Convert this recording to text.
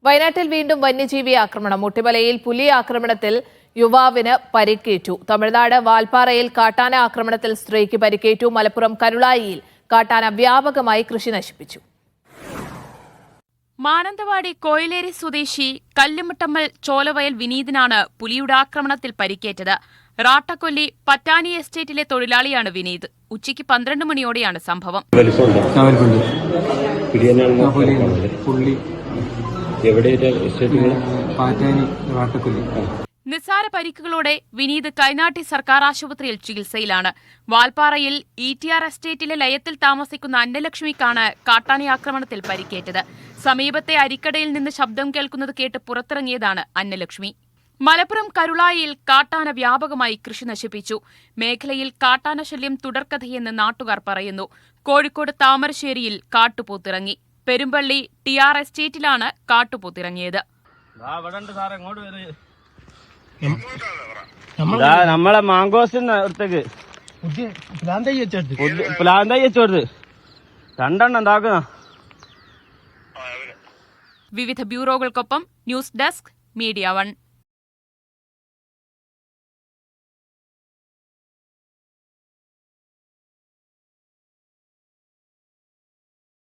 വയനാട്ടിൽ വീണ്ടും വന്യജീവി ആക്രമണം. മുട്ടിമലയിൽ പുലി ആക്രമണത്തിൽ യുവാവിന് പരിക്കേറ്റു. തമിഴ്നാട് വാൽപ്പാറയിൽ കാട്ടാന ആക്രമണത്തിൽ സ്ത്രീക്ക് പരിക്കേറ്റു. മലപ്പുറം കരുളായിയിൽ കാട്ടാന വ്യാപകമായി കൃഷി നശിപ്പിച്ചു. മാനന്തവാടി കോയിലേരി സ്വദേശി കല്ലുമുട്ടമ്മൽ ചോലവയൽ വിനീതിനാണ് പുലിയുടെ ആക്രമണത്തിൽ പരിക്കേറ്റത്. റാട്ടക്കൊല്ലി പറ്റാനി എസ്റ്റേറ്റിലെ തൊഴിലാളിയാണ് വിനീത്. ഉച്ചയ്ക്ക് 12 മണിയോടെയാണ് സംഭവം. നിസ്സാര പരിക്കുകളോടെ വിനീത് കൈനാട്ടി സർക്കാർ ആശുപത്രിയിൽ ചികിത്സയിലാണ്. വാൽപ്പാറയിൽ ETR എസ്റ്റേറ്റിലെ ലയത്തിൽ താമസിക്കുന്ന അന്നലക്ഷ്മിക്കാണ് കാട്ടാന ആക്രമണത്തിൽ പരിക്കേറ്റത്. സമീപത്തെ അരിക്കടയിൽ നിന്ന് ശബ്ദം കേൾക്കുന്നത് കേട്ട് പുറത്തിറങ്ങിയതാണ് അന്നലക്ഷ്മി. മലപ്പുറം കരുളായിയിൽ കാട്ടാന വ്യാപകമായി കൃഷി നശിപ്പിച്ചു. മേഖലയിൽ കാട്ടാന ശല്യം തുടർക്കഥയെന്ന് നാട്ടുകാർ പറയുന്നു. കോഴിക്കോട് താമരശ്ശേരിയിൽ കാട്ടുപോത്തിറങ്ങി. പെരുമ്പള്ളി TR എസ്റ്റേറ്റിലാണ് കാട്ടുപോത്തിറങ്ങിയത്. നമ്മളെ മാങ്കോസിന് പ്ലാൻ തൈ വെച്ചോടുത്ത് 2 എണ്ണം ഉണ്ടാക്കുന്ന. വിവിധ ബ്യൂറോകൾക്കൊപ്പം ന്യൂസ് ഡെസ്ക് മീഡിയ 1.